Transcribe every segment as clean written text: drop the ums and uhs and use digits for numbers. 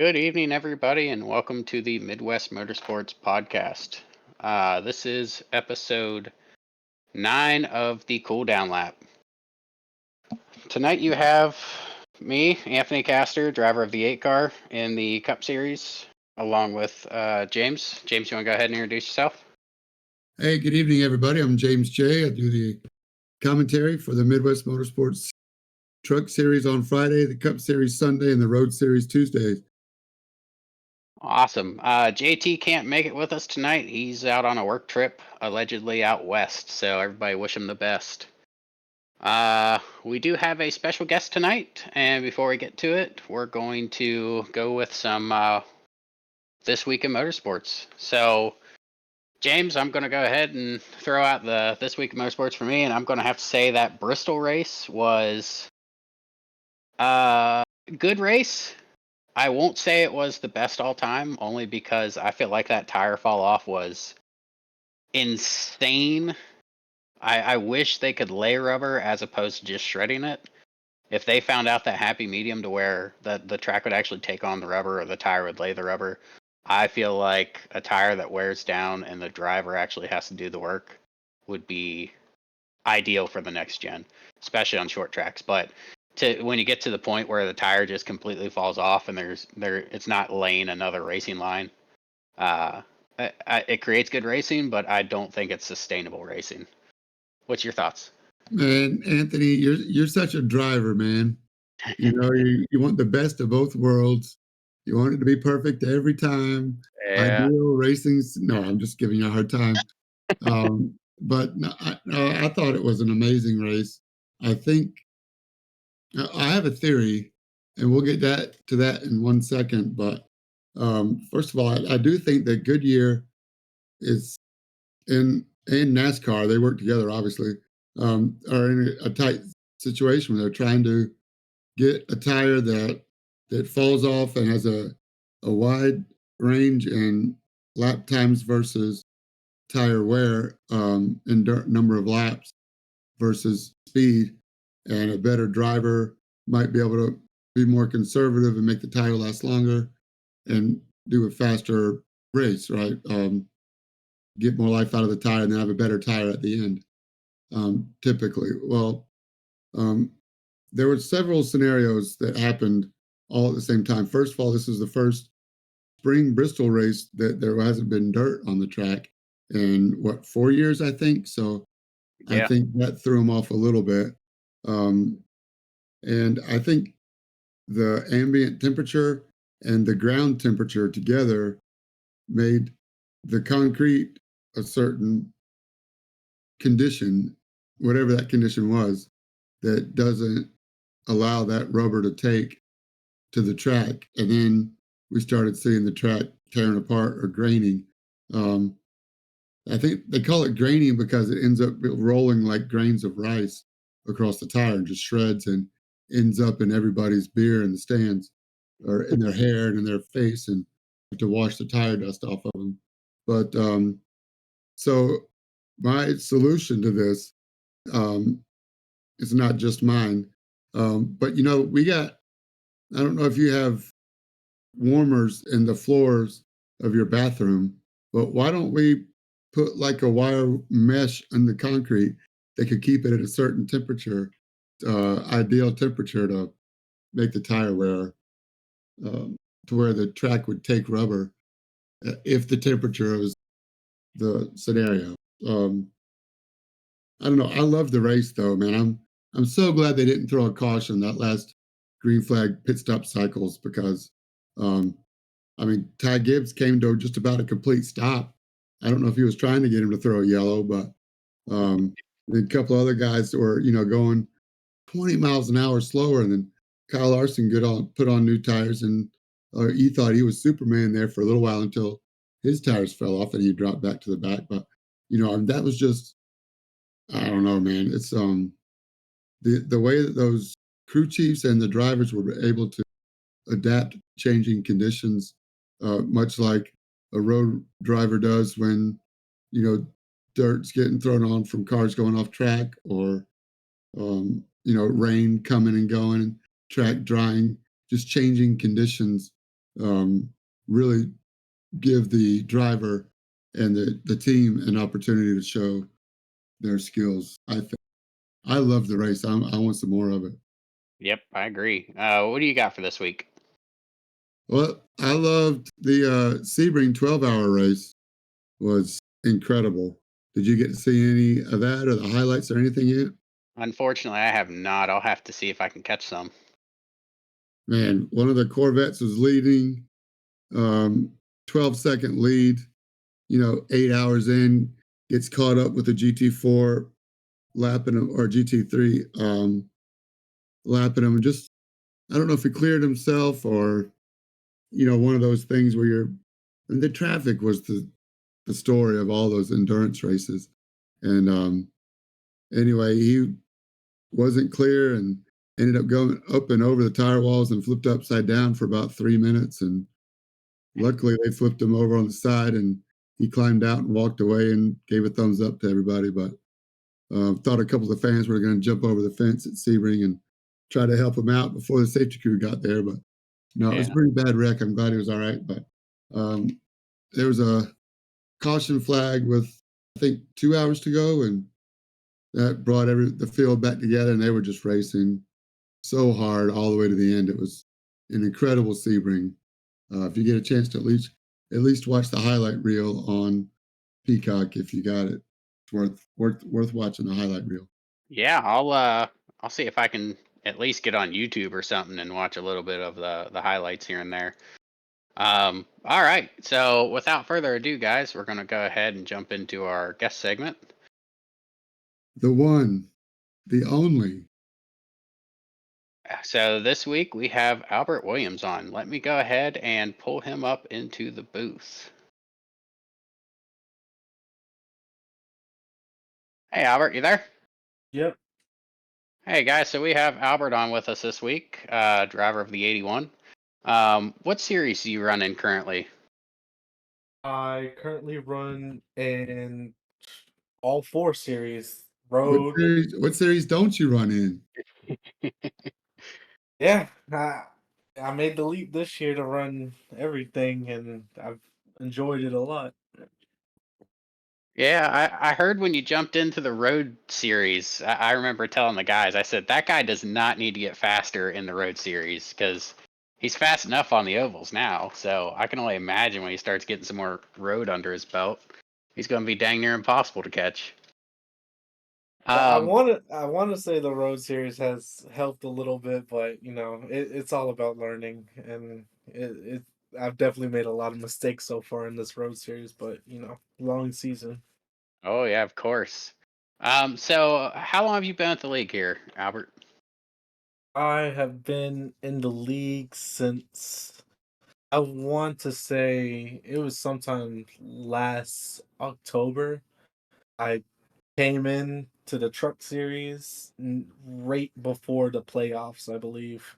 Good evening, everybody, and welcome to the Midwest Motorsports podcast. This is episode 9 of the Cooldown Lap. Tonight you have me, Anthony Castor, driver of the 8 car in the Cup Series, along with James. James, you want to go ahead and introduce yourself? Hey, good evening, everybody. I'm James J. I do the commentary for the Midwest Motorsports Truck Series on Friday, the Cup Series Sunday, and the Road Series Tuesdays. Awesome. JT can't make it with us tonight. He's out on a work trip, allegedly out west, so everybody wish him the best. We do have a special guest tonight, and before we get to it, we're going to go with some This Week in Motorsports. So, James, I'm going to go ahead and throw out the This Week in Motorsports for me, and I'm going to have to say that Bristol race was a good race. I won't say it was the best all time, only because I feel like that tire fall off was insane. I wish they could lay rubber as opposed to just shredding it. If they found out that happy medium to where the track would actually take on the rubber or the tire would lay the rubber, I feel like a tire that wears down and the driver actually has to do the work would be ideal for the next gen, especially on short tracks. But when you get to the point where the tire just completely falls off and it's not laying another racing line, uh, it creates good racing, but I don't think it's sustainable racing. What's your thoughts? Man, Anthony, you're such a driver, man. You want the best of both worlds. You want it to be perfect every time. Yeah, Ideal racing. No, I'm just giving you a hard time. But no, I thought it was an amazing race. I think I have a theory, and we'll get to that in 1 second. But first of all, I do think that Goodyear is in NASCAR. They work together, obviously, are in a tight situation where they're trying to get a tire that falls off and has a wide range in lap times versus tire wear in number of laps versus speed, and a better driver might be able to be more conservative and make the tire last longer and do a faster race, right? Get more life out of the tire and then have a better tire at the end, typically. Well, um, there were several scenarios that happened all at the same time. First of all, this is the first spring Bristol race that there hasn't been dirt on the track in 4 years, I think. So I yeah. think that threw him off a little bit. Um, and I think the ambient temperature and the ground temperature together made the concrete a certain condition, whatever that condition was, that doesn't allow that rubber to take to the track. And then we started seeing the track tearing apart or graining. Um, I think they call it graining because it ends up rolling like grains of rice across the tire and just shreds and ends up in everybody's beer in the stands or in their hair and in their face and to wash the tire dust off of them. But so my solution to this um, is not just mine, but we got. I don't know if you have warmers in the floors of your bathroom, but why don't we put like a wire mesh in the concrete that could keep it at a certain temperature, ideal temperature to make the tire wear, to where the track would take rubber if the temperature was the scenario. Um, I don't know. I love the race though, man. I'm so glad they didn't throw a caution that last green flag pit stop cycles because um, I mean, Ty Gibbs came to just about a complete stop. I don't know if he was trying to get him to throw a yellow, but a couple other guys were, going 20 miles an hour slower. And then Kyle Larson put on new tires, and he thought he was Superman there for a little while until his tires fell off and he dropped back to the back. But that was just, I don't know, man. It's the way that those crew chiefs and the drivers were able to adapt to changing conditions, much like a road driver does when dirt's getting thrown on from cars going off track, or rain coming and going, track drying, just changing conditions um, really give the driver and the team an opportunity to show their skills. I love the race. I want some more of it. Yep, I agree. What do you got for this week? Well, I loved the Sebring 12-hour race. Was incredible. Did you get to see any of that or the highlights or anything yet? Unfortunately, I have not. I'll have to see if I can catch some. Man, one of the Corvettes was leading, 12-second lead. 8 hours in, gets caught up with the GT4 lapping him or GT3 lapping him. And just I don't know if he cleared himself or one of those things where and the traffic was the story of all those endurance races. And anyway, he wasn't clear and ended up going up and over the tire walls and flipped upside down for about 3 minutes. And luckily, they flipped him over on the side and he climbed out and walked away and gave a thumbs up to everybody. But thought a couple of fans were going to jump over the fence at Sebring and try to help him out before the safety crew got there. But no, it was a Yeah. pretty bad wreck. I'm glad he was all right. But um, there was a caution flag with, I think, 2 hours to go. And that brought the field back together, and they were just racing so hard all the way to the end. It was an incredible Sebring. If you get a chance to at least watch the highlight reel on Peacock, if you got it, it's worth watching the highlight reel. Yeah, I'll see if I can at least get on YouTube or something and watch a little bit of the highlights here and there. All right. So without further ado, guys, we're gonna go ahead and jump into our guest segment. The one, the only. So this week we have Albert Williams on. Let me go ahead and pull him up into the booth. Hey, Albert, you there? Yep. Hey, guys. So we have Albert on with us this week, driver of the 81. What series do you run in currently? I currently run in all four series. What Road. series don't you run in? Yeah. I made the leap this year to run everything and I've enjoyed it a lot. Yeah, I heard when you jumped into the road series, I remember telling the guys, I said, that guy does not need to get faster in the road series because he's fast enough on the ovals now. So I can only imagine when he starts getting some more road under his belt, he's going to be dang near impossible to catch. I Um, want to say the road series has helped a little bit, but it's all about learning and it I've definitely made a lot of mistakes so far in this road series, but long season. oh, yeah, of course. So how long have you been at the league here, Albert? I have been in the league since I want to say it was sometime last October. I came in to the truck series right before the playoffs, I believe.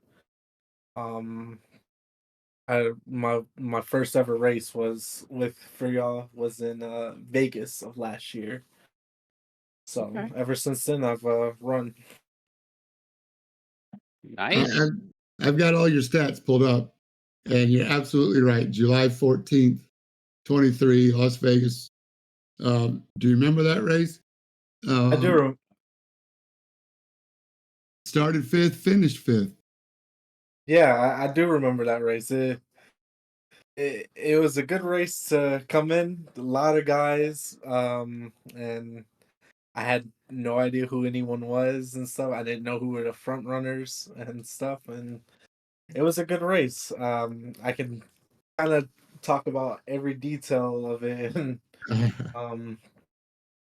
Um, my first ever race was with for y'all was in Vegas of last year. So Okay. ever since then, I've run. I, Nice. I've, I've got all your stats pulled up, and you're absolutely right. July 14th, 23, Las Vegas. Do you remember that race? I do. Um, Started fifth, finished fifth. Yeah, I do remember that race. It was a good race to come in. A lot of guys, and I had no idea who anyone was and stuff. I didn't know who were the front runners and stuff, and it was a good race. I can kind of talk about every detail of it and um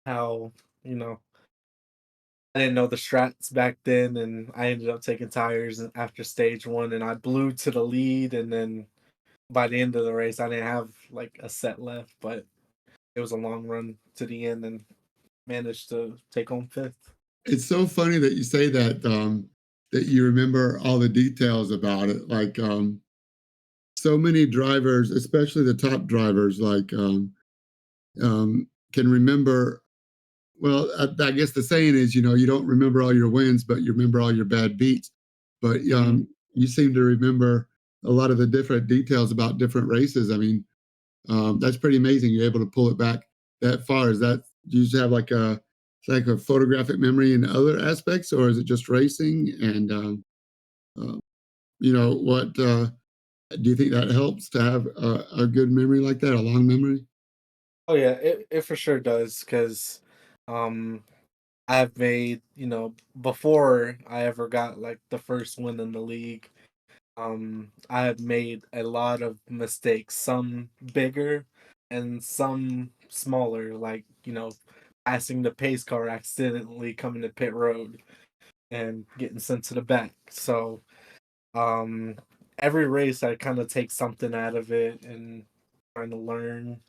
how you know I didn't know the strats back then, and I ended up taking tires after stage one, and I blew to the lead, and then by the end of the race, I didn't have like a set left, but it was a long run to the end, and managed to take home fifth. It's so funny that you say that, that you remember all the details about it. Like, so many drivers, especially the top drivers, like, can remember. Well, I guess the saying is, you don't remember all your wins, but you remember all your bad beats. But Hmm. you seem to remember a lot of the different details about different races. I mean, that's pretty amazing. You're able to pull it back that far. Is that, do you have like a photographic memory in other aspects, or is it just racing? And uh, what do you think that helps to have a good memory like that, a long memory? Oh yeah, it for sure does because um I've made, before I ever got like the first win in the league, I have made a lot of mistakes, some bigger and some smaller, like, passing the pace car accidentally coming to pit road and getting sent to the back. So, um every race I kind of take something out of it and trying to learn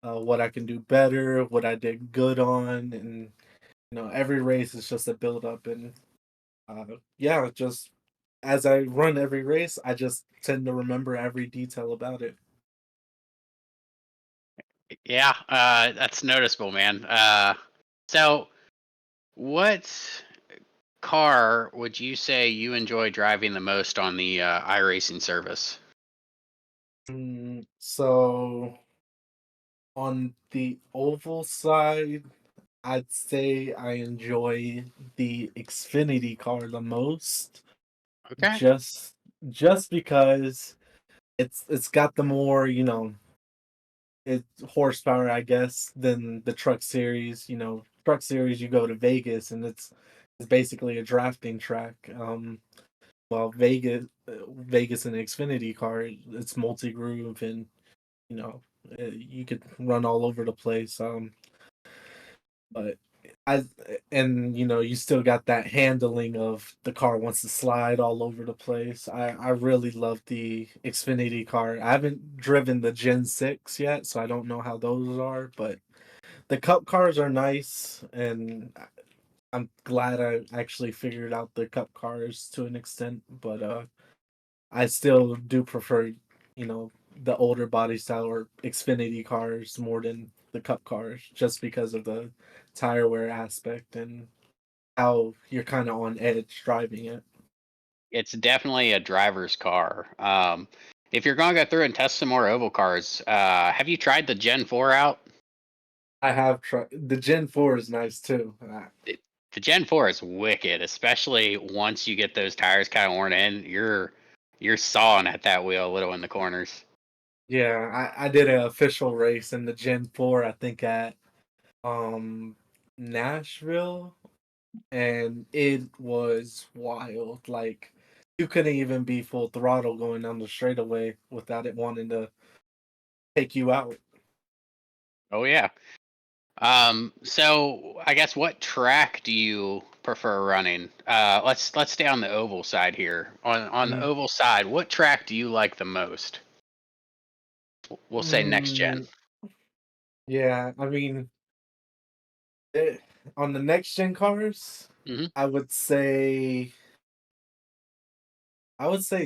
what I can do better, what I did good on, and every race is just a build up, and yeah, just as I run every race, I just tend to remember every detail about it. Yeah, that's noticeable, man. So what car would you say you enjoy driving the most on the iRacing service? So on the oval side, I'd say I enjoy the Xfinity car the most, Okay. just just because it's got the more, it horsepower, I guess, than the truck series. Truck series, you go to Vegas and it's basically a drafting track. Well, Vegas and Xfinity car, it's multi groove, and you know you could run all over the place. But I and you still got that handling of the car wants to slide all over the place. I really love the Xfinity car. I haven't driven the Gen 6 yet, so I don't know how those are, but the Cup cars are nice, and I'm glad I actually figured out the Cup cars to an extent, but I still do prefer, the older body style or Xfinity cars more than the Cup cars, just because of the tire wear aspect and how you're kind of on edge driving it. It's definitely a driver's car. If you're going to go through and test some more oval cars, have you tried the Gen 4 out? I have tried the Gen 4 is nice too. It, the Gen 4 is wicked, especially once you get those tires kind of worn in. You're sawing at that wheel a little in the corners. Yeah, I did an official race in the Gen 4, I think at um Nashville, and it was wild. Like you couldn't even be full throttle going down the straightaway without it wanting to take you out. Oh yeah. So I guess what track do you prefer running? Let's stay on the oval side here. On the Mm, oval side, what track do you like the most? We'll say next gen. mm, yeah, I mean, on the next gen cars, Hmm. I would say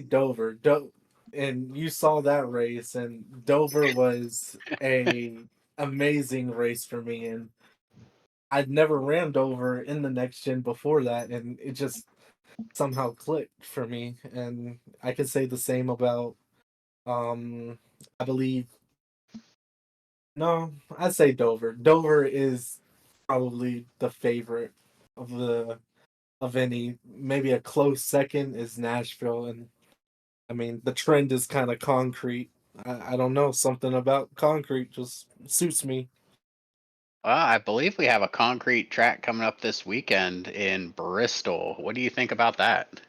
Dover. And you saw that race, and Dover was a amazing race for me, and I'd never ran Dover in the next gen before that, and it just somehow clicked for me. And I could say the same about um I believe no, I'd say Dover. Dover is probably the favorite of the of any. Maybe a close second is Nashville, and I mean the trend is kind of concrete. I don't know, something about concrete just suits me. I believe we have a concrete track coming up this weekend in Bristol. What do you think about that?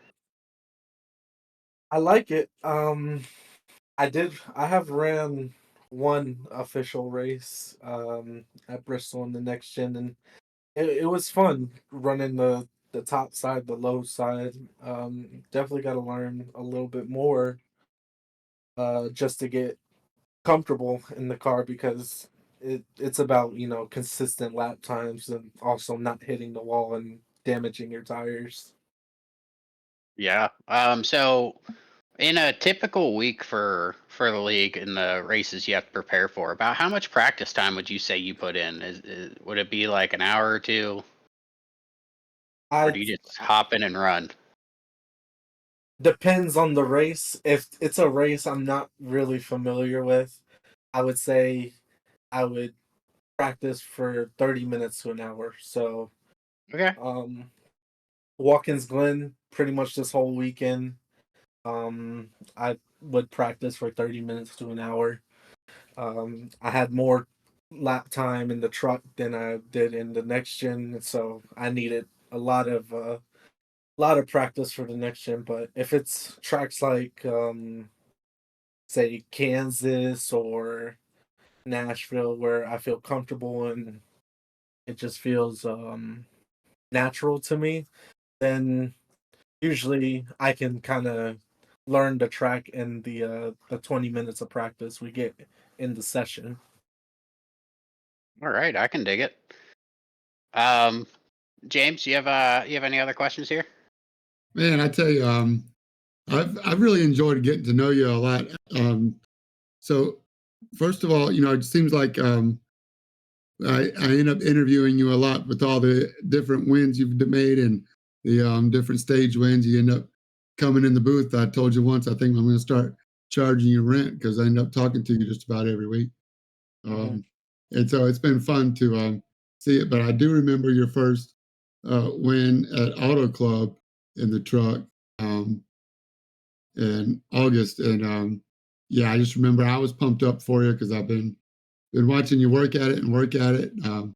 I like it. I have ran one official race at Bristol in the next gen, and it was fun running the top side, the low side. Definitely got to learn a little bit more just to get comfortable in the car, because it's about consistent lap times and also not hitting the wall and damaging your tires. Yeah. So in a typical week for the league and the races you have to prepare for, about how much practice time would you say you put in? Would it be like an hour or two, or I do you just hop in and run? Depends on the race. If it's a race I'm not really familiar with, I would say I would practice for 30 minutes to an hour. So, Okay. um, Watkins Glen pretty much this whole weekend. I would practice for 30 minutes to an hour. I had more lap time in the truck than I did in the next gen, so I needed a lot of practice for the next gen. But if it's tracks like say Kansas or Nashville where I feel comfortable and it just feels natural to me, then usually I can kind of learn the track in the 20 minutes of practice we get in the session. All right, I can dig it. Um, James, you have any other questions here? Man, I tell you, I've really enjoyed getting to know you a lot. So first of all, it seems like I end up interviewing you a lot with all the different wins you've made and the different stage wins. You end up coming in the booth. I told you once, I think I'm going to start charging you rent because I end up talking to you just about every week. Hmm. Um, and so it's been fun to see it. But I do remember your first win at Auto Club in the truck um, in August. And yeah, I just remember I was pumped up for you because I've been watching you work at it and work at it. I'm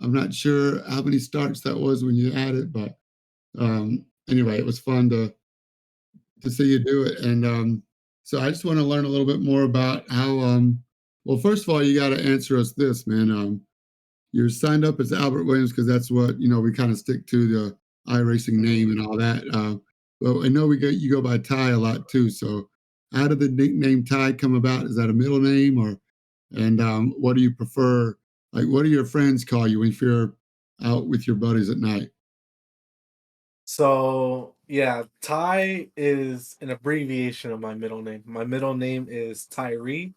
not sure how many starts that was when you had it, but anyway, it was fun to see you do it. And so I just want to learn a little bit more about how. Well, first of all, you got to answer us this, man. You're signed up as Albert Williams because that's what we kind of stick to the iRacing Hmm. name and all that. But I know you go by Ty a lot too. So how did the nickname Ty come about? Is that a middle name or? And what do you prefer? Like, what do your friends call you when you're out with your buddies at night? So yeah, Ty is an abbreviation of my middle name. My middle name is Tyree.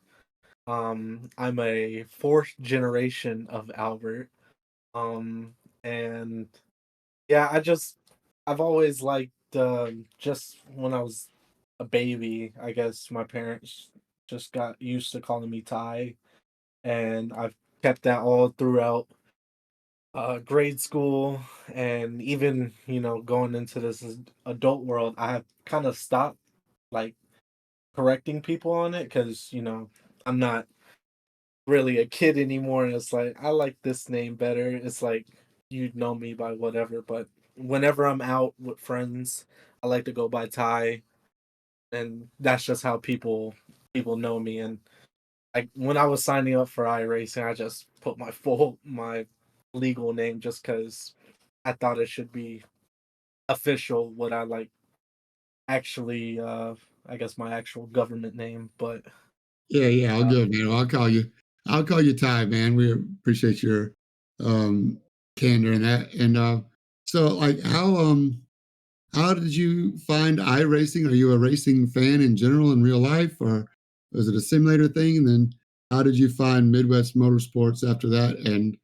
I'm a fourth generation of Albert. Um, and yeah, I've always liked just when I was a baby, I guess my parents just got used to calling me Ty, and I've kept that all throughout grade school, and even going into this adult world, I have kind of stopped like correcting people on it because I'm not really a kid anymore, and it's like I like this name better. It's like you'd know me by whatever, but whenever I'm out with friends, I like to go by Ty, and that's just how people know me. And when I was signing up for iRacing, I just put my legal name just because I thought it should be official. What I like actually, I guess my actual government name, but Yeah, yeah, I'll uh, go, man. I'll call you. I'll call you Ty, man. We appreciate your um, candor in that. And so, like, how did you find iRacing? Are you a racing fan in general in real life, or was it a simulator thing? And then, how did you find Midwest Motorsports after that? And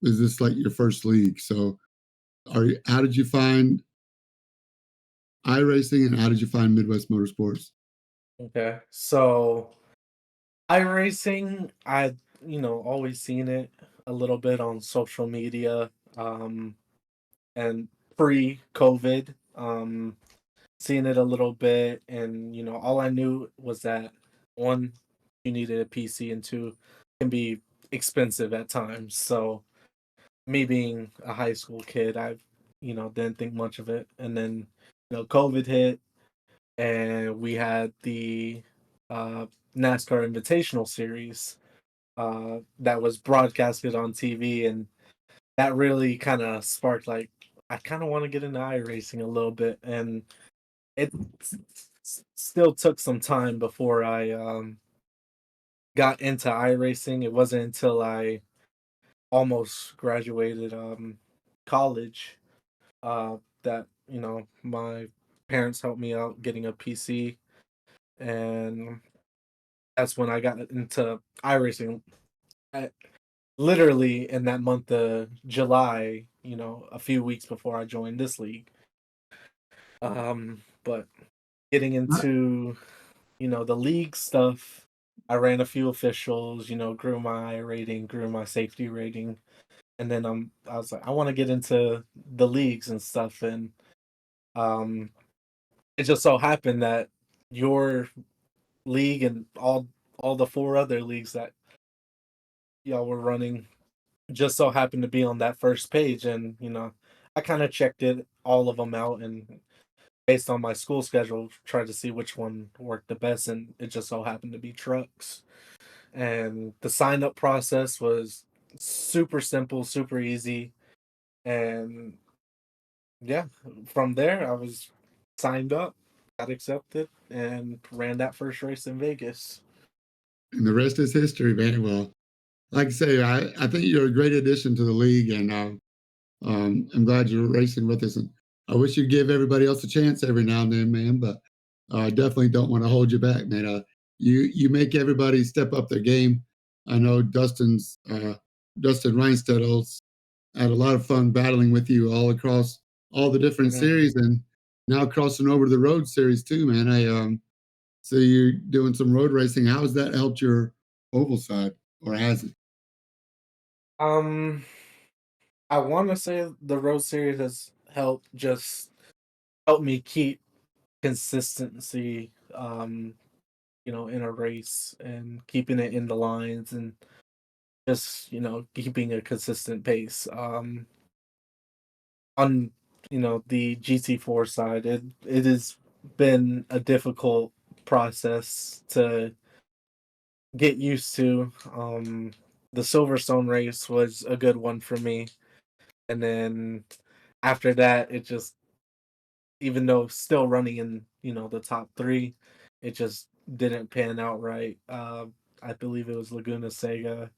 is this like your first league? So, how did you find iRacing, and how did you find Midwest Motorsports? okay. So iRacing, I always seen it a little bit on social media, and pre-COVID, seeing it a little bit, and all I knew was that one, you needed a PC, and two, it can be expensive at times. So me being a high school kid, I didn't think much of it, and then COVID hit, and we had the uh, NASCAR Invitational Series that was broadcasted on TV, and that really kind of sparked like I kind of want to get into iRacing a little bit, and it still took some time before I got into iRacing. It wasn't until I almost graduated college that my parents helped me out getting a PC, and that's when I got into iRacing. I, Literally in that month of July, a few weeks before I joined this league. but getting into, the league stuff, I ran a few officials, grew my rating, grew my safety rating, and then I was like, I want to get into the leagues and stuff, and um, it just so happened that your league and all the four other leagues that y'all were running just so happened to be on that first page, and I kind of checked it all of them out, and based on my school schedule, tried to see which one worked the best, and it just so happened to be trucks. And the sign up process was super simple, super easy, and yeah, from there I was signed up, got accepted, and ran that first race in Vegas. And the rest is history, man. Well, like I say, I think you're a great addition to the league, and I'm glad you're racing with us. And I wish you'd give everybody else a chance every now and then, man. But I definitely don't want to hold you back, man. You make everybody step up their game. I know Dustin Reinstettles had a lot of fun battling with you all across all the different Mhm. series, and now crossing over to the road series too, man. I so you're doing some road racing. How has that helped your oval side, or has it? Um, I want to say the road series has helped me keep consistency. In a race and keeping it in the lines and just keeping a consistent pace. On the GT4 side, it has been a difficult process to get used to. The Silverstone race was a good one for me, and then after that, it just, even though still running in the top three, it just didn't pan out right. I believe it was Laguna Sega,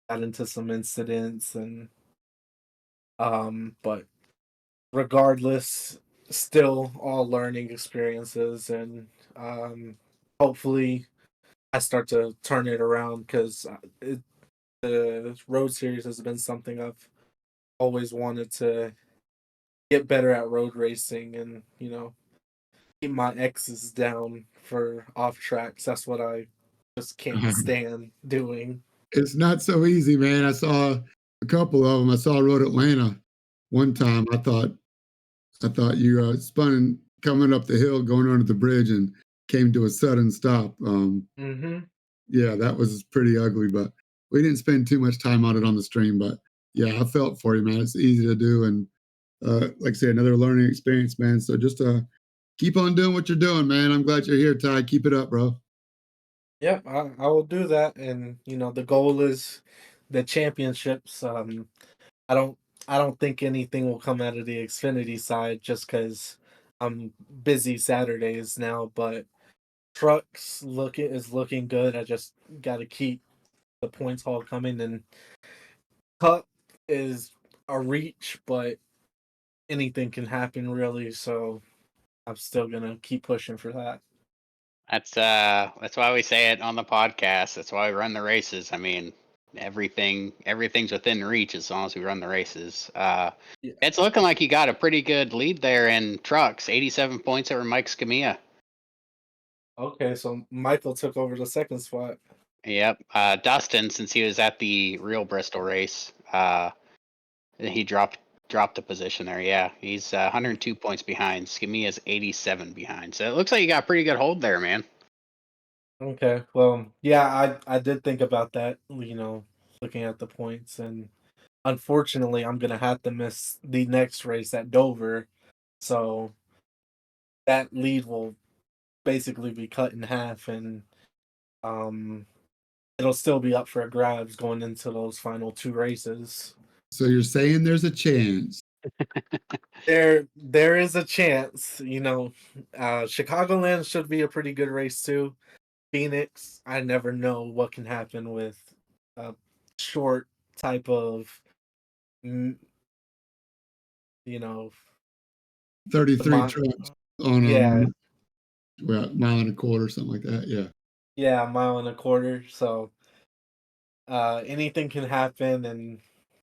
got into some incidents, and but regardless, still all learning experiences, and hopefully I start to turn it around, because the road series has been something I've always wanted to get better at, road racing, and keep my exes down for off tracks. That's what I just can't stand doing. It's not so easy, man. I saw a couple of them. I saw Road Atlanta one time. I thought you spun coming up the hill, going under the bridge, and came to a sudden stop. Hmm. Yeah, that was pretty ugly, but we didn't spend too much time on it on the stream. But yeah, I felt for you, man. It's easy to do, and like I say, another learning experience, man. So just keep on doing what you're doing, man. I'm glad you're here, Ty. Keep it up, bro. Yep, I will do that, and the goal is the championships. I don't I don't think anything will come out of the Xfinity side, just because I'm busy Saturdays now. But trucks is looking good. I just got to keep the points haul coming, and Cup is a reach, but anything can happen really. So I'm still gonna keep pushing for that. That's why we say it on the podcast. That's why we run the races. I mean, everything's within reach as long as we run the races. Yeah. It's looking like you got a pretty good lead there in trucks. 87 points over Mike Scamilla. Okay, so Michael took over the second spot. Yep. Dustin, since he was at the real Bristol race, he dropped a position there. Yeah, he's 102 points behind. Scamilla's 87 behind. So it looks like you got a pretty good hold there, man. Okay, well, yeah, I did think about that, looking at the points, and unfortunately, I'm gonna have to miss the next race at Dover, so that lead will basically be cut in half, and um, it'll still be up for grabs going into those final two races. So you're saying there's a chance. There is a chance, Chicagoland should be a pretty good race too. Phoenix, I never know what can happen with a short type of, mm, you know, the 33 trucks on yeah, well, mile and a quarter, something like that. Yeah. yeah, a mile and a quarter. So anything can happen, and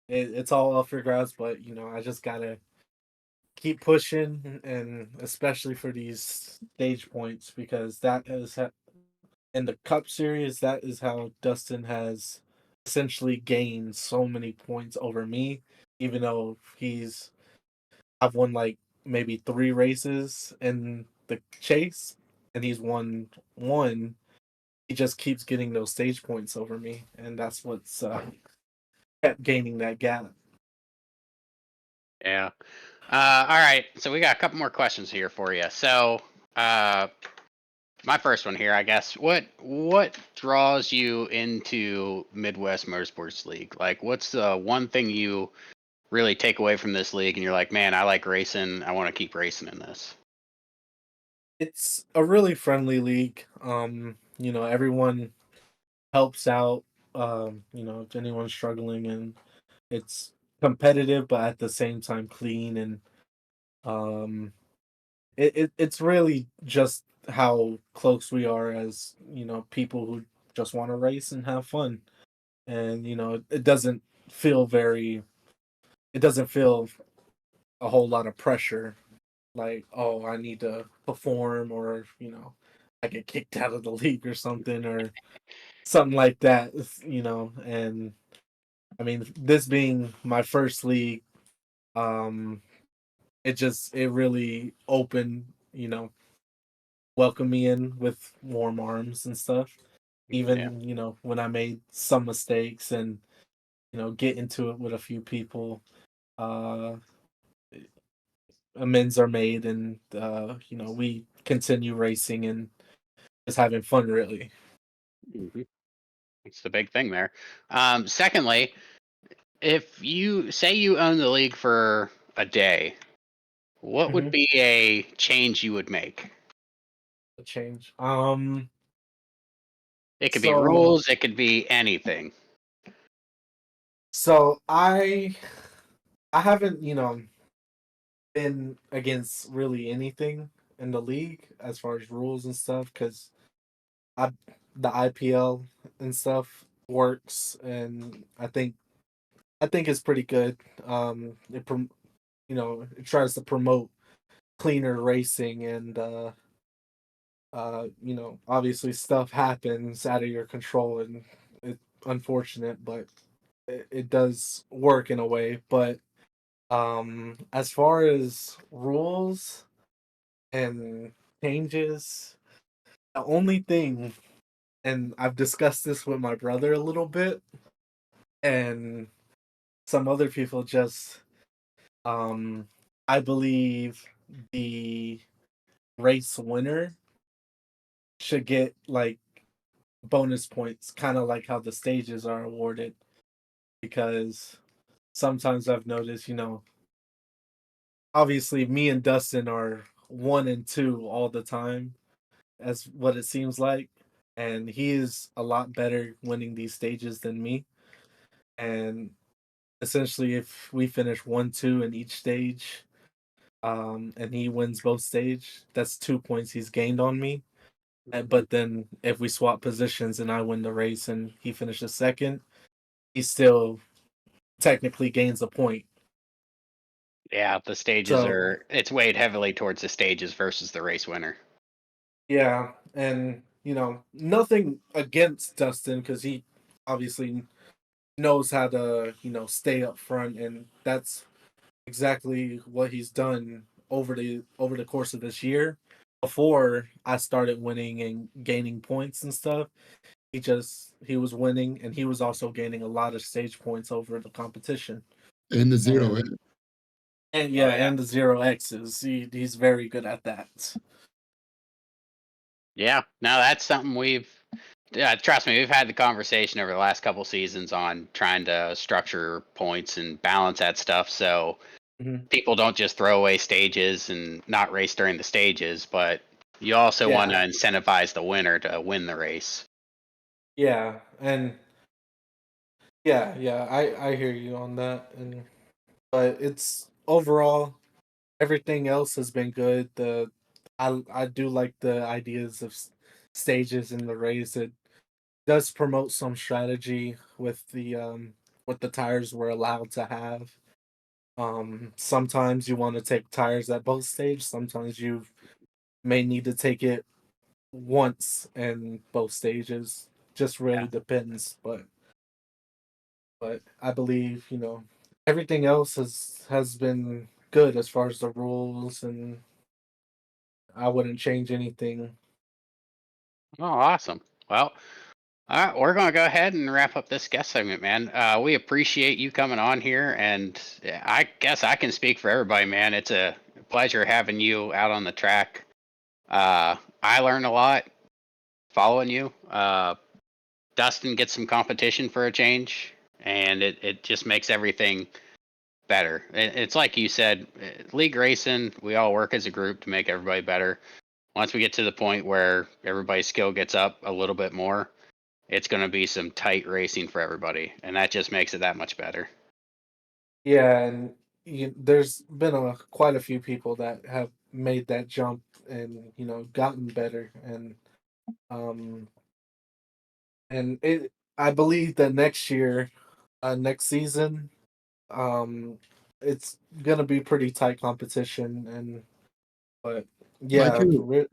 it's all up for grabs. But I just gotta keep pushing, and especially for these stage points, because that is in the Cup Series. That is how Dustin has essentially gained so many points over me, even though I've won like maybe 3 races in the chase, and he's won one. He just keeps getting those stage points over me, and that's what's kept gaining that gap. Yeah. All right. So we got a couple more questions here for you. So, my first one here, I guess. What draws you into Midwest Motorsports League? Like, what's the one thing you really take away from this league, and you're like, man, I like racing. I want to keep racing in this. It's a really friendly league. Everyone helps out. If anyone's struggling, and it's competitive, but at the same time clean, and um, it's really just how close we are as people who just want to race and have fun, and feel very. It doesn't feel a whole lot of pressure, like, oh, I need to perform, or I get kicked out of the league or something, or something like that. And I mean, this being my first league, um, it really opened, welcomed me in with warm arms and stuff. Yeah. Even when I made some mistakes, and get into it with a few people, uh, amends are made, and we continue racing and just having fun, really. hmm It's the big thing there. Secondly, if you say you own the league for a day, what would Hmm. be a change you would make? A change. It could be So rules. It could be anything. so I haven't been against really anything in the league as far as rules and stuff, because I the IPL and stuff works, and I think it's pretty good. It tries to promote cleaner racing, and obviously stuff happens out of your control, and it's unfortunate, but it does work in a way. But as far as rules and changes, the only thing, and I've discussed this with my brother a little bit, and some other people, just um I believe the race winner should get like bonus points, kind of like how the stages are awarded, because sometimes I've noticed, obviously me and Dustin are 1 and 2 all the time, as what it seems like, and he is a lot better winning these stages than me. And essentially, if we finish 1-2 in each stage, and he wins both stage, that's 2 points he's gained on me. But then if we swap positions and I win the race and he finishes second, he still technically gains a point. Yeah, the stages So are. It's weighed heavily towards the stages versus the race winner. yeah, and nothing against Dustin, because he obviously knows how to stay up front, and that's exactly what he's done over the course of this year. Before I started winning and gaining points and stuff, he was winning, and he was also gaining a lot of stage points over the competition. And the zero. And and Oh yeah, yeah. and the 0x's. He's very good at that. Yeah. No, that's something we've. Yeah, trust me, we've had the conversation over the last couple seasons on trying to structure points and balance that stuff so Mhm. people don't just throw away stages and not race during the stages, but you also want to Yeah, incentivize the winner to win the race. yeah, and yeah. I hear you on that, and but it's overall everything else has been good. I do like the ideas of stages in the race. It does promote some strategy with the what the tires were allowed to have. Sometimes you want to take tires at both stages. Sometimes you may need to take it once in both stages. Just really depends. But I believe, everything else has been good as far as the rules, and I wouldn't change anything. Oh, awesome. Well, all right, we're going to go ahead and wrap up this guest segment, man. We appreciate you coming on here, and I guess I can speak for everybody, man. It's a pleasure having you out on the track. I learned a lot following you. Dustin gets some competition for a change, and it just makes everything better. It's like you said, league racing, we all work as a group to make everybody better. Once we get to the point where everybody's skill gets up a little bit more, it's going to be some tight racing for everybody, and that just makes it that much better. Yeah, and there's been quite a few people that have made that jump and gotten better, um and it I believe that next year, next season, um it's gonna be pretty tight competition, but Like yeah, who?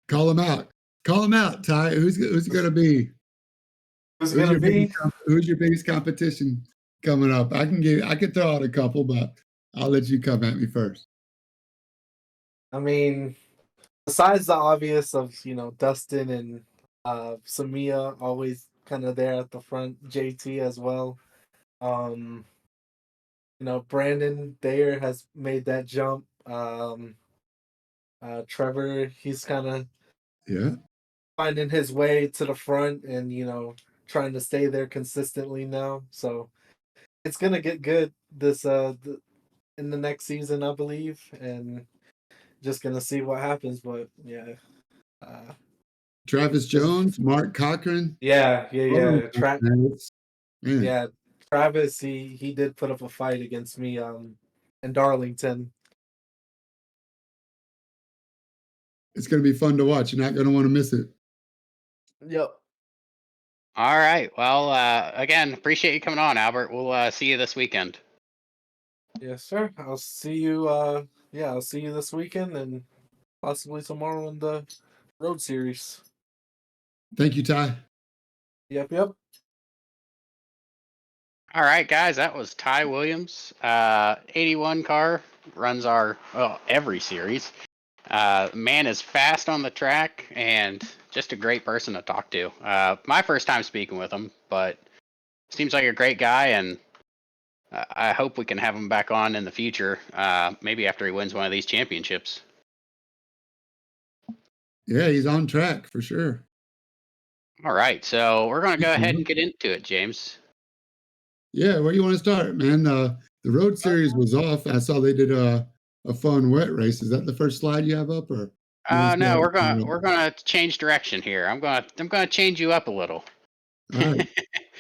Call him out. Call him out, Ty. Who's it going to be? who's gonna be? Who's your biggest competition coming up? I can throw out a couple, but I'll let you come at me first. I mean, besides the obvious of Dustin and Samia always kind of there at the front, JT as well. Um, Brandon Dayer has made that jump. Trevor, he's kind of Yeah. finding his way to the front and trying to stay there consistently now. So it's gonna get good this in the next season, I believe, and just gonna see what happens. But yeah, Travis Jones, Mark Cochran. yeah, yeah, All those yeah. guys, man, Yeah, Travis, he did put up a fight against me in Darlington. it's going to be fun to watch. You're not going to want to miss it. Yep. All right. Well, again, appreciate you coming on, Albert. We'll see you this weekend. Yes, sir. I'll see you I'll see you this weekend and possibly tomorrow in the road series. Thank you, Ty. Yep, yep. All right, guys, that was Ty Williams. 81 car, runs every series. Man is fast on the track and just a great person to talk to. My first time speaking with him, but seems like a great guy, and I hope we can have him back on in the future, maybe after he wins one of these championships. Yeah, he's on track for sure. All right, so we're going to go ahead and get into it, James. Yeah, where you want to start, man? The road series was off. I saw they did a fun wet race. Is that the first slide you have up, or you want to No, start? we're gonna change direction here. I'm gonna change you up a little. All right,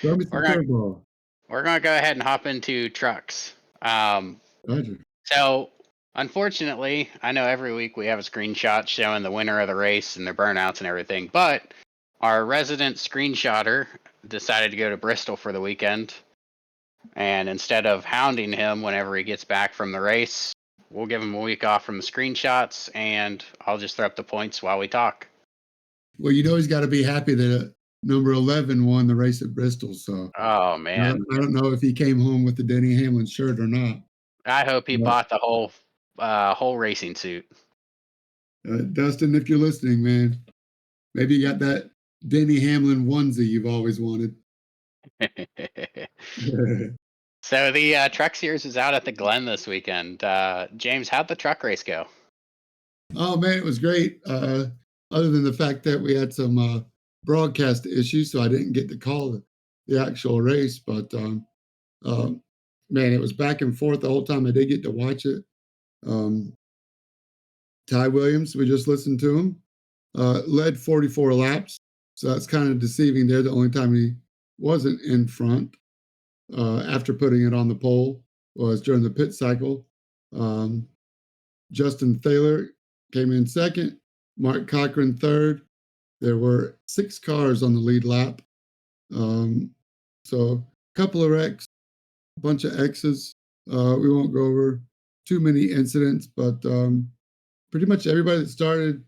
throw me some we're gonna curveball. we're gonna go ahead and hop into trucks. Roger. So unfortunately, I know every week we have a screenshot showing the winner of the race and their burnouts and everything, but our resident screenshotter decided to go to Bristol for the weekend, and instead of hounding him whenever he gets back from the race, we'll give him a week off from the screenshots, and I'll just throw up the points while we talk. Well, he's got to be happy that number 11 won the race at Bristol. So Oh man, I don't know if he came home with the Denny Hamlin shirt or not. I hope he But, bought the whole racing suit. Dustin, if you're listening, man, maybe you got that Denny Hamlin onesie you've always wanted. So the truck series is out at the Glen this weekend. James, how'd the truck race go? Oh man, it was great. Other than the fact that we had some broadcast issues, so I didn't get to call the actual race. But man, it was back and forth the whole time. I did get to watch it. Ty Williams, we just listened to him, led 44 laps, so that's kind of deceiving there. The only time he wasn't in front after putting it on the pole was during the pit cycle. Justin Thaler came in second, Mark Cochran third. There were 6 cars on the lead lap. So a couple of wrecks, a bunch of X's. We won't go over too many incidents, but pretty much everybody that started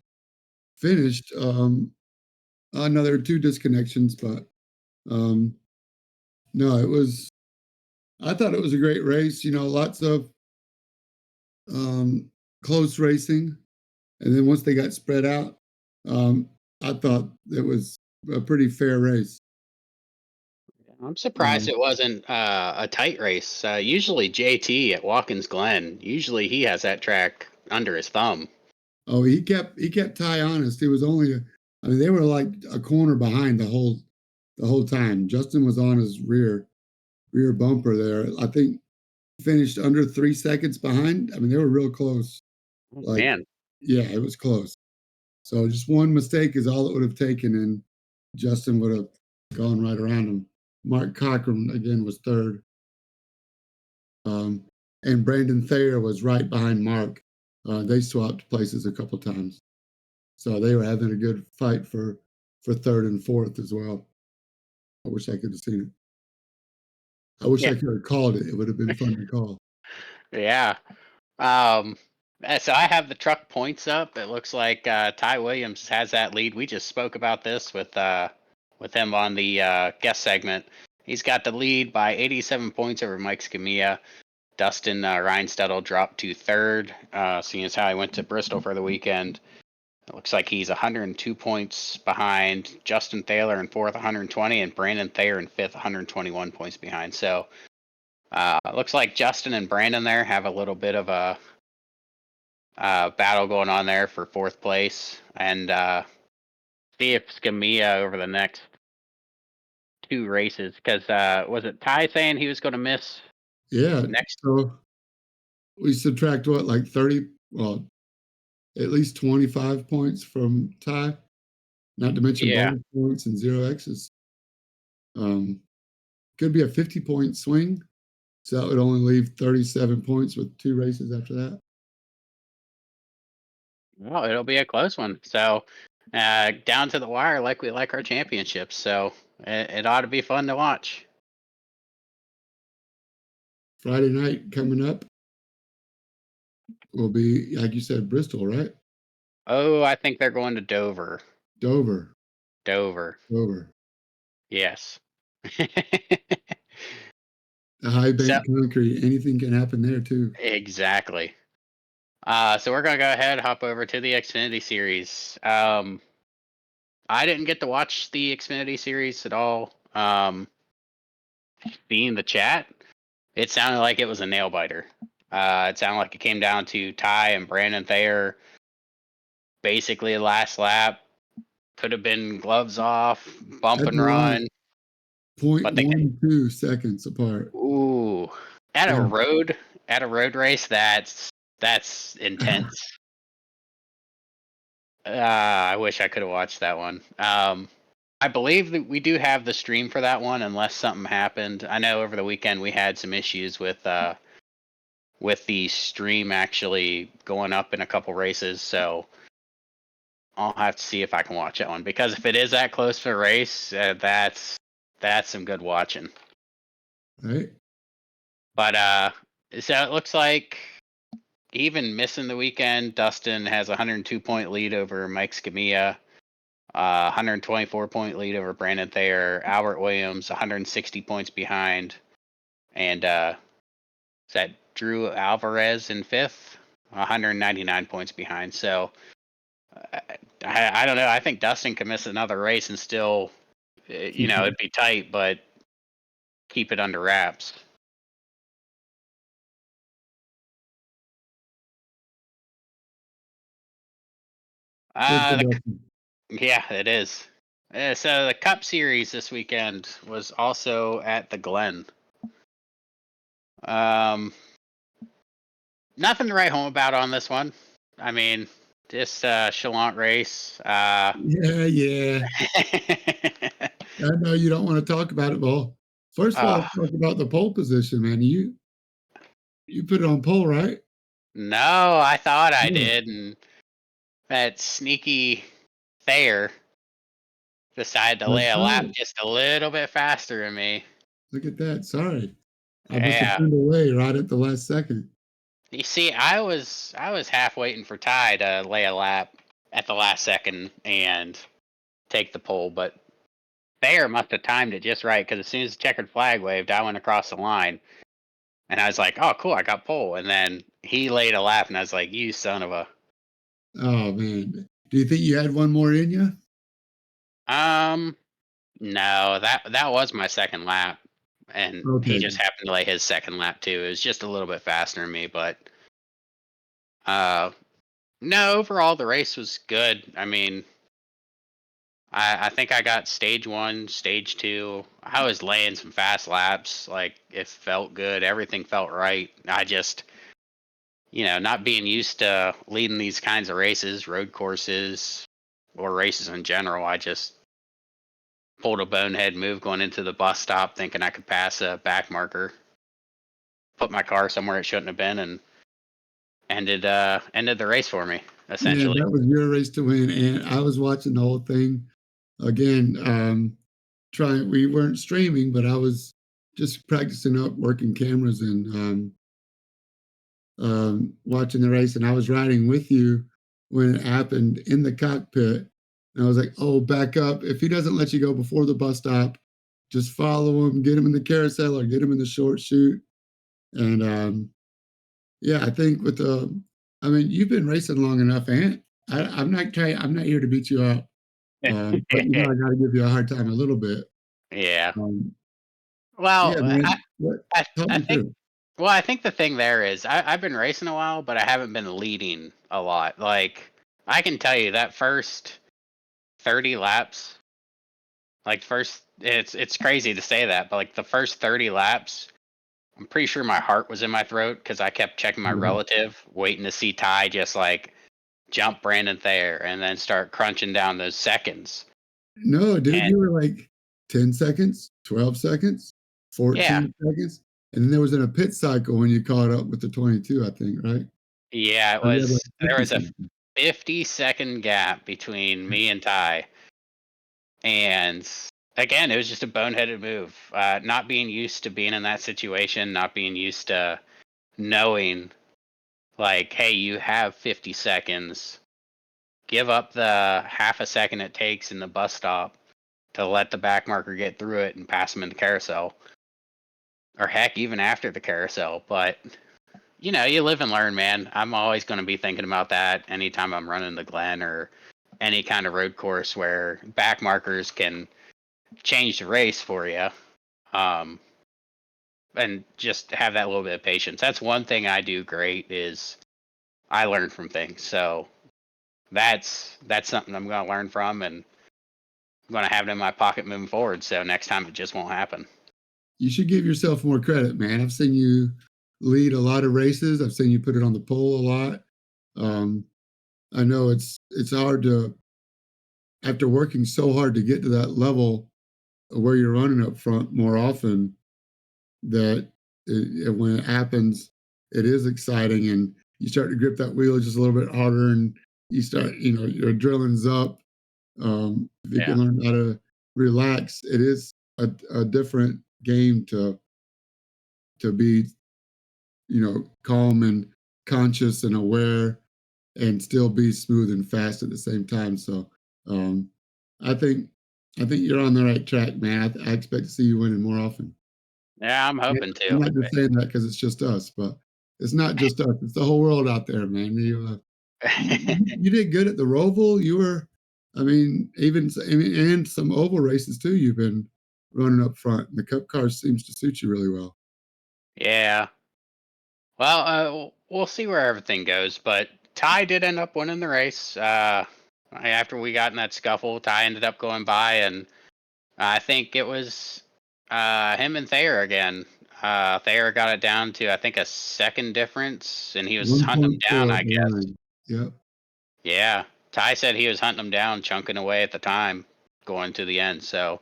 finished. Now there were 2 disconnections, but no, it was. I thought it was a great race. Lots of um, close racing, and then once they got spread out, um, I thought it was a pretty fair race. I'm surprised Um, it wasn't a tight race. Usually JT at Watkins Glen, usually he has that track under his thumb. oh, he kept Ty honest. It was only, I mean, they were like a corner behind the whole time. Justin was on his rear bumper there. I think he finished under 3 seconds behind. I mean, they were real close. Oh, Like, man. yeah, it was close. So just one mistake is all it would have taken, and Justin would have gone right around him. Mark Cochran again was third, um, and Brandon Thayer was right behind Mark. They swapped places a couple times, so they were having a good fight for third and fourth as well. I wish I could have seen it. I wish Yeah. I could have called it. It would have been fun to call. Yeah. So I have the truck points up. It looks like Ty Williams has that lead. We just spoke about this with him on the guest segment. He's got the lead by 87 points over Mike Scamilla. Dustin Reinstedel dropped to third, seeing as how he went to Bristol for the weekend. It looks like he's 102 points behind Justin Thaler in fourth, 120, and Brandon Thayer in fifth, 121 points behind. So it looks like Justin and Brandon there have a little bit of a battle going on there for fourth place, and see if Scamilla over the next 2 races. Because was it Ty saying he was going to miss Yeah. next? So we subtract what, like 30? Well, at least 25 points from Ty. Not to mention Yeah. bonus points and 0x's. Um, could be a 50-point swing. So that would only leave 37 points with 2 races after that. Well, it'll be a close one. So down to the wire, like we like our championships. So it ought to be fun to watch. Friday night coming up will be, like you said, Bristol, right? Oh, I think they're going to Dover. Dover. Dover. Dover. Yes. The high So bank concrete. Anything can happen there too. exactly. So we're gonna go ahead, hop over to the Xfinity series. I didn't get to watch the Xfinity series at all. Being the chat, it sounded like it was a nail biter. It sounded like it came down to Ty and Brandon Thayer. Basically, last lap could have been gloves off, bump That's and a lot. run, but they 0.12 seconds apart. ooh at a Yeah. road race that's intense. I wish I could have watched that one. I believe that we do have the stream for that one, unless something happened. I know over the weekend we had some issues with the stream actually going up in a couple races, so I'll have to see if I can watch that one, because if it is that close to a race, that's some good watching. Right. But so it looks like even missing the weekend, Dustin has a 102-point lead over Mike Scamilla. 124-point lead over Brandon Thayer. Albert Williams 160 points behind, and is that Drew Alvarez in fifth, 199 points behind. So I don't know. I think Dustin could miss another race and still, it'd be tight, but keep it under wraps. Good for Uh, Dustin. yeah, it is. So the Cup Series this weekend was also at the Glen. Nothing to write home about on this one. I mean, just chalant race. Yeah. I know you don't want to talk about it. Well, first of all, uh, let's talk about the pole position, man. You put it on pole, right? no, I thought I Yeah. did, and that sneaky Thayer decided to lay That's a lap right. just a little bit faster than me. Look at that. Sorry. I must have Yeah. turned away right at the last second. You see, I was half waiting for Ty to lay a lap at the last second and take the pole, but Thayer must have timed it just right because as soon as the checkered flag waved, I went across the line and I was like, "Oh, cool, I got pole." And then he laid a lap, and I was like, "You son of a." Oh man. Do you think you had one more in you? Um, no, that was my second lap, and he Okay. just happened to lay his second lap too. It was just a little bit faster than me, but uh, no, overall the race was good. I mean, I think I got stage one, stage two. I was laying some fast laps. Like it felt good. Everything felt right. I just, not being used to leading these kinds of races, road courses, or races in general, I just pulled a bonehead move going into the bus stop, thinking I could pass a back marker, put my car somewhere it shouldn't have been, and ended the race for me Yeah, essentially. that was your race to win, and I was watching the whole thing again. Trying, we weren't streaming, but I was just practicing up, working cameras, and watching the race. And I was riding with you when it happened in the cockpit. And I was like, "Oh, back up! If he doesn't let you go before the bus stop, just follow him, get him in the carousel, or get him in the short chute." And yeah, I think with the, I mean, you've been racing long enough, and I'm not trying. I'm not here to beat you up, but I got to give you a hard time a little bit. Yeah. Um, yeah, Well, man. What? I Talk I me think through. well, I think the thing there is I've been racing a while, but I haven't been leading a lot. Like I can tell you that first 30 laps, like first it's crazy to say that, but like the first 30 laps, I'm pretty sure my heart was in my throat because I kept checking my Yeah. relative, waiting to see Ty just like jump Brandon Thayer and then start crunching down those seconds. No, dude, And you were like 10 seconds, 12 seconds, yeah, 14 seconds. And then there was in a pit cycle when you caught up with the 22, I think, right? yeah, it Or you had was like there 50 was a something. 50-second gap between me and Ty. And again, it was just a boneheaded move. Not being used to being in that situation, not being used to knowing, like, hey, you have 50 seconds. Give up the half a second it takes in the bus stop to let the back marker get through it and pass them in the carousel. Or heck, even after the carousel. But, you live and learn, man. I'm always going to be thinking about that anytime I'm running the Glen or any kind of road course where back markers can change the race for you. Um, and just have that little bit of patience. That's one thing I do great is I learn from things. So that's something I'm going to learn from, and I'm going to have it in my pocket moving forward. So next time it just won't happen. You should give yourself more credit, man. I've seen you lead a lot of races. I've seen you put it on the pole a lot. Um, I know it's hard to, after working so hard to get to that level where you're running up front more often, that when it happens, it is exciting, and you start to grip that wheel just a little bit harder, and you start, your adrenaline's up. If you Yeah. can learn how to relax, it is a different game to be, calm and conscious and aware, and still be smooth and fast at the same time. So, um, I think I think you're on the right track, man. I expect to see you winning more often. Yeah, I'm Yeah, hoping I'm to. not just saying that because it's just us, but it's not just us, it's the whole world out there, man. You did good at the Roval. You were, I mean, and some oval races too, you've been running up front, and the Cup car seems to suit you really well. Yeah. Well, we'll see where everything goes, but Ty did end up winning the race. After we got in that scuffle, Ty ended up going by, and I think it was him and Thayer again. Thayer got it down to I think a second difference, and he was hunting him down. 1.4 I guess. behind. Yep. Yeah, Ty said he was hunting him down, chunking away at the time, going to the end. So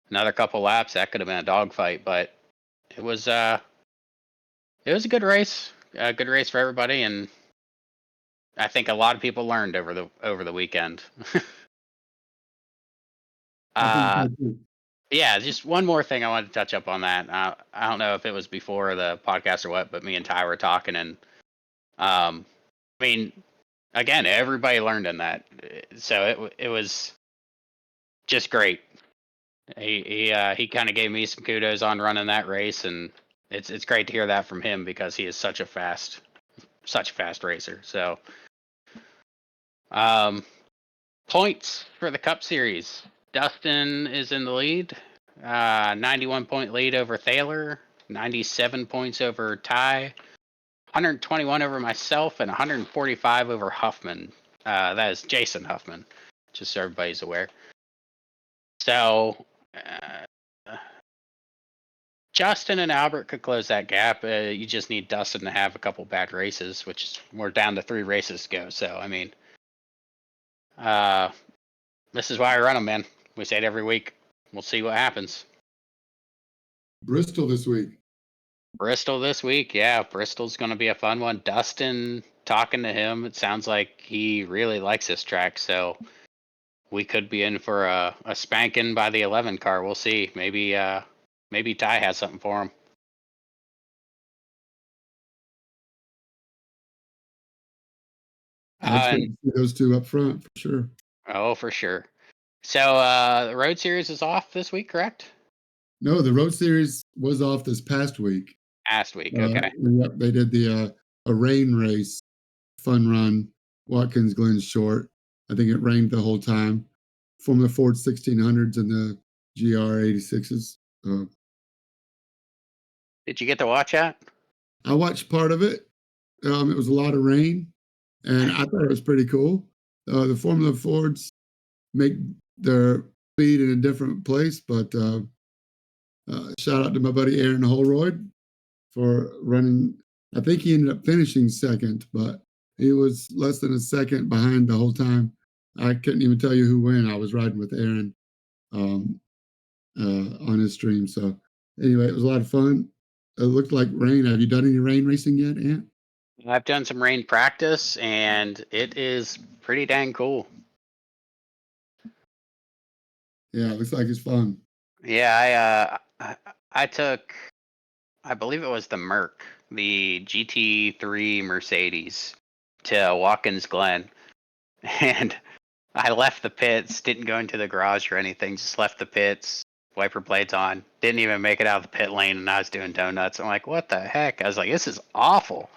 another couple laps, that could have been a dogfight, but it was uh, it was a good race for everybody, and I think a lot of people learned over the weekend. I think uh, so too. Yeah, just one more thing I wanted to touch up on that. I don't know if it was before the podcast or what, but me and Ty were talking, and I mean, again, everybody learned in that, so it was just great. He kind of gave me some kudos on running that race, and it's great to hear that from him because he is such a fast racer. So, points for the Cup Series. Dustin is in the lead, 91 point lead over Thaler, 97 points over Ty, 121 over myself, and 145 over Huffman. That is Jason Huffman, just so everybody's aware. So, Justin and Albert could close that gap. You just need Dustin to have a couple bad races, which is we're down to 3 races to go. So, I mean, this is why I run them, man. We say it every week. We'll see what happens. Bristol this week. Bristol this week, yeah. Bristol's going to be a fun one. Dustin, talking to him, it sounds like he really likes this track. So we could be in for a spanking by the 11 car. We'll see. Maybe Ty has something for him. That's good to see those two up front for sure. Oh, for sure. So the Road Series is off this week, correct? No, the Road Series was off this past week. Past week, okay. Yep, they did the a rain race, fun run, Watkins Glen short. I think it rained the whole time. From the Ford 1600s and the GR 86s. Did you get to watch that? I watched part of it. It was a lot of rain, and I thought it was pretty cool. The Formula Fords make their speed in a different place, but shout out to my buddy Aaron Holroyd for running. I think he ended up finishing second, but he was less than a second behind the whole time. I couldn't even tell you who won. I was riding with Aaron on his stream. So anyway, it was a lot of fun. It looked like rain. Have you done any rain racing yet, Ant? I've done some rain practice, and it is pretty dang cool. Yeah, it looks like it's fun. Yeah, I took, I believe it was the Merc, the GT3 Mercedes, to Watkins Glen, and I left the pits, didn't go into the garage or anything, just left the pits, wiper blades on, didn't even make it out of the pit lane, and I was doing donuts. I'm like, what the heck? I was like, this is awful.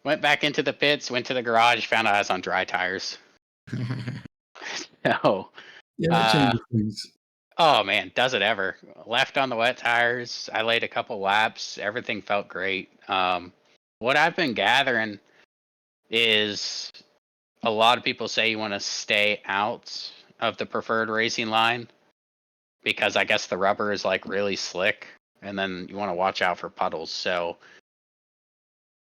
Went back into the pits, went to the garage, found out I was on dry tires. So, Yeah, that changes things. oh man, does it ever? Left on the wet tires. I laid a couple laps. Everything felt great. What I've been gathering is a lot of people say you want to stay out of the preferred racing line because I guess the rubber is like really slick, and then you want to watch out for puddles. So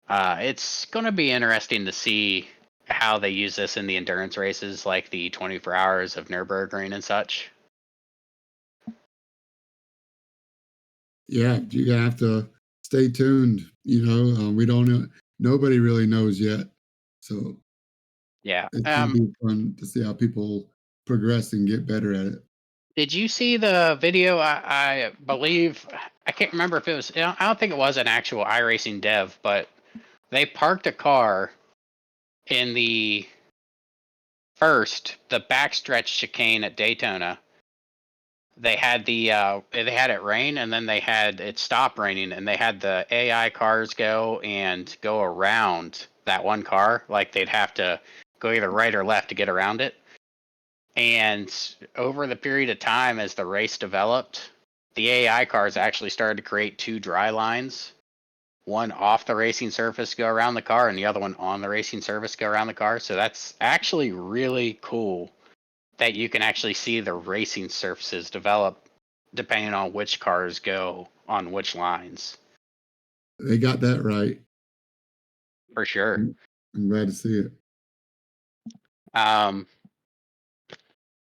it's going to be interesting to see how they use this in the endurance races, like the 24 hours of Nürburgring and such. Yeah, you have to stay tuned. You know, we don't know. Nobody really knows yet. So Yeah. it's going to be fun to see how people progress and get better at it. Did you see the video? I believe, I can't remember if it was, I don't think it was an actual iRacing dev, but they parked a car in the backstretch chicane at Daytona. They had they had it rain, and then they had it stop raining, and they had the AI cars go around that one car. Like they'd have to go either right or left to get around it. And over the period of time as the race developed, the AI cars actually started to create 2 dry lines. One off the racing surface go around the car, and the other one on the racing surface go around the car. So that's actually really cool that you can actually see the racing surfaces develop depending on which cars go on which lines. They got that right. For sure. I'm glad to see it.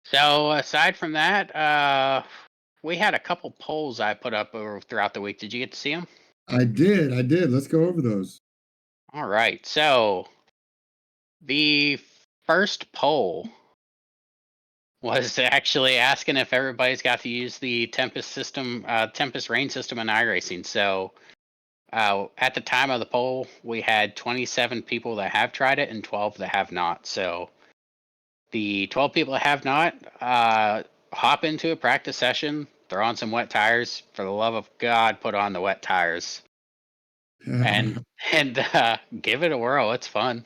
So aside from that, we had a couple polls I put up throughout the week. Did you get to see them? I did. Let's go over those. All right. So the first poll was actually asking if everybody's got to use the Tempest rain system in iRacing. So at the time of the poll, we had 27 people that have tried it and 12 that have not. So the 12 people that have not, hop into a practice session, throw on some wet tires. For the love of God, put on the wet tires and give it a whirl. It's fun.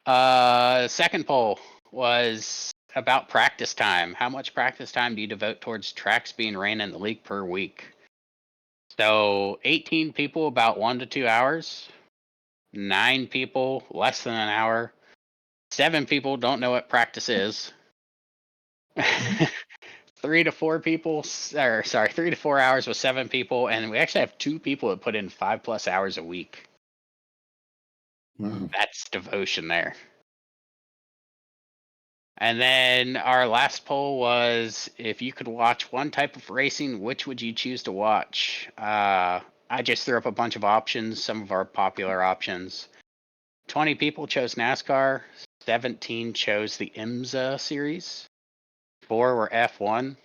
Second poll was about practice time. How much practice time do you devote towards tracks being ran in the league per week? So 18 people about 1 to 2 hours, 9 people less than an hour, 7 people don't know what practice is. 3 to 4 people, 3 to 4 hours with 7 people, and we actually have 2 people that put in 5+ hours a week. Wow. That's devotion there. And then our last poll was, if you could watch one type of racing, which would you choose to watch? I just threw up a bunch of options, some of our popular options. 20 people chose NASCAR, 17 chose the IMSA series, 4 were F1.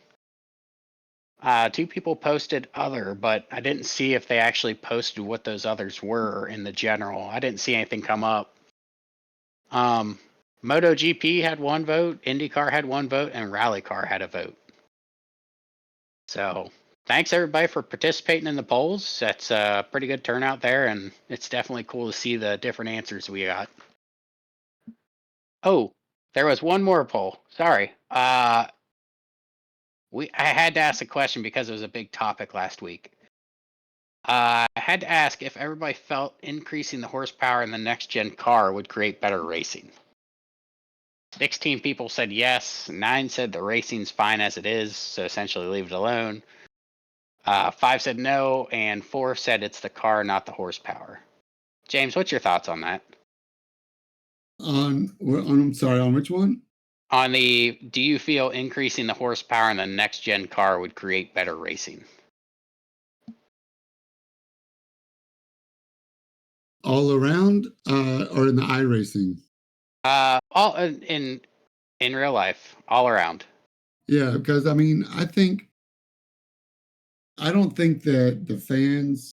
2 people posted other, but I didn't see if they actually posted what those others were in the general. I didn't see anything come up. MotoGP had 1 vote, IndyCar had 1 vote, and RallyCar had a vote. So thanks everybody for participating in the polls. That's a pretty good turnout there, and it's definitely cool to see the different answers we got. Oh, there was one more poll. Sorry. I had to ask a question because it was a big topic last week. I had to ask if everybody felt increasing the horsepower in the next gen car would create better racing. 16 people said yes, 9 said the racing's fine as it is, so essentially leave it alone. 5 said no, and 4 said it's the car, not the horsepower. James, what's your thoughts on that? I'm sorry, on which one? On the, do you feel increasing the horsepower in the next gen car would create better racing? All around, or in the iRacing? All in real life, all around. Yeah, because I mean, I don't think that the fans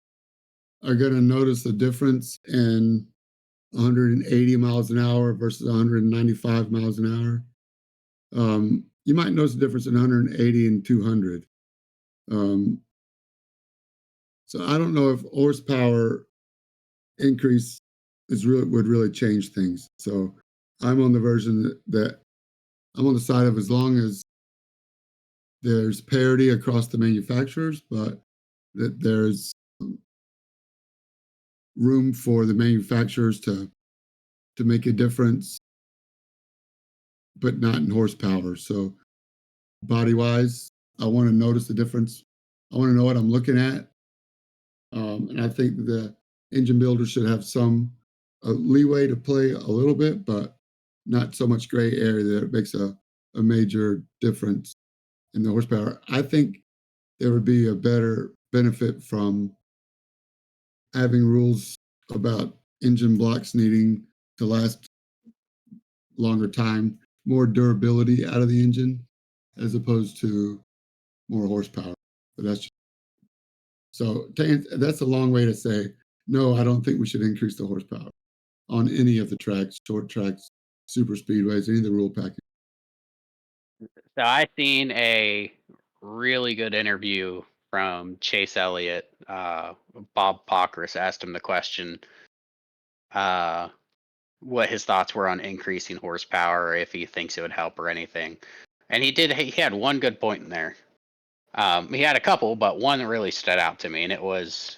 are going to notice the difference in 180 miles an hour versus 195 miles an hour. You might notice the difference in 180 and 200. So I don't know if horsepower increase would really change things. So I'm on the version that I'm on the side of, as long as there's parity across the manufacturers, but that there's room for the manufacturers to make a difference, but not in horsepower. So body wise, I want to notice the difference. I want to know what I'm looking at. And I think the engine builder should have some leeway to play a little bit, but not so much gray area that it makes a major difference in the horsepower. I think there would be a better benefit from having rules about engine blocks needing to last longer time, more durability out of the engine, as opposed to more horsepower. But that's so that's a long way to say no. I don't think we should increase the horsepower on any of the tracks, short tracks, super speedways, any of the rule package. So I seen a really good interview from Chase Elliott. Bob Pockris asked him the question, what his thoughts were on increasing horsepower, or if he thinks it would help or anything. And he had one good point in there. He had a couple, but one that really stood out to me, and it was,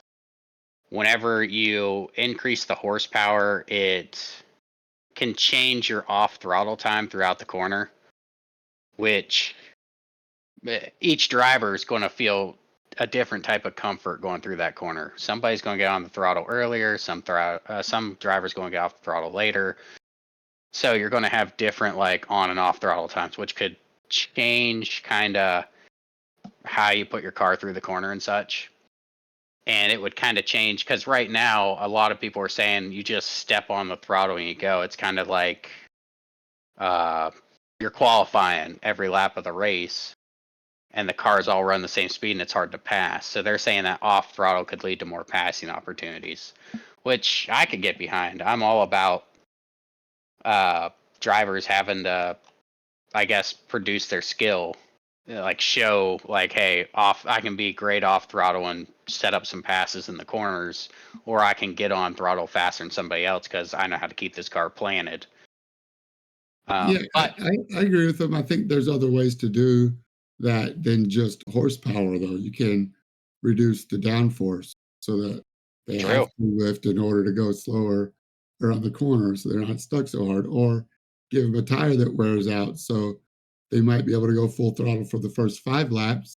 whenever you increase the horsepower, it can change your off throttle time throughout the corner, which each driver is going to feel a different type of comfort going through that corner. Somebody's going to get on the throttle earlier. Some drivers going to get off the throttle later. So you're going to have different like on and off throttle times, which could change kind of how you put your car through the corner and such. And it would kind of change, because right now a lot of people are saying you just step on the throttle and you go. It's kind of like you're qualifying every lap of the race, and the cars all run the same speed, and it's hard to pass. So they're saying that off throttle could lead to more passing opportunities, which I could get behind. I'm all about drivers having to, I guess, produce their skill, like show, like, hey, I can be great off throttle and set up some passes in the corners, or I can get on throttle faster than somebody else because I know how to keep this car planted. Yeah, But I agree with them. I think there's other ways to do that than just horsepower, though. You can reduce the downforce so that they have true, to lift in order to go slower around the corner so they're not stuck so hard, or give them a tire that wears out so they might be able to go full throttle for the first 5 laps,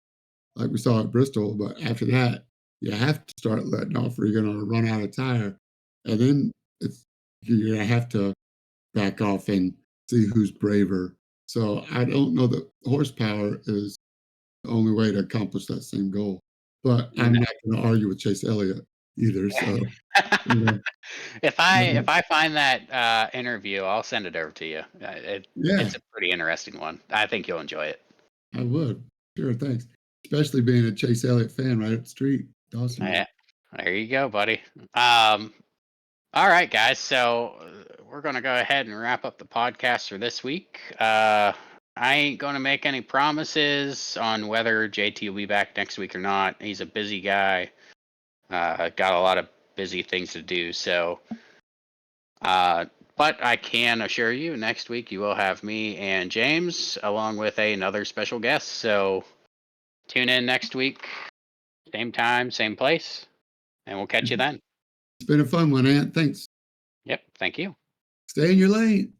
like we saw at Bristol. But after that, you have to start letting off or you're going to run out of tire. And then you're going to have to back off and see who's braver. So I don't know that horsepower is the only way to accomplish that same goal. But I'm no. not going to argue with Chase Elliott either. So you know, If I find that interview, I'll send it over to you. yeah, It's a pretty interesting one. I think you'll enjoy it. I would. Sure, thanks. Especially being a Chase Elliott fan right up the street. Awesome. Yeah, there you go, buddy. All right, guys. So we're gonna go ahead and wrap up the podcast for this week. I ain't gonna make any promises on whether JT will be back next week or not. He's a busy guy. Got a lot of busy things to do. So, but I can assure you, next week you will have me and James along with another special guest. So tune in next week, same time, same place, and we'll catch you then. It's been a fun one, Ant. Thanks. Yep. Thank you. Stay in your lane.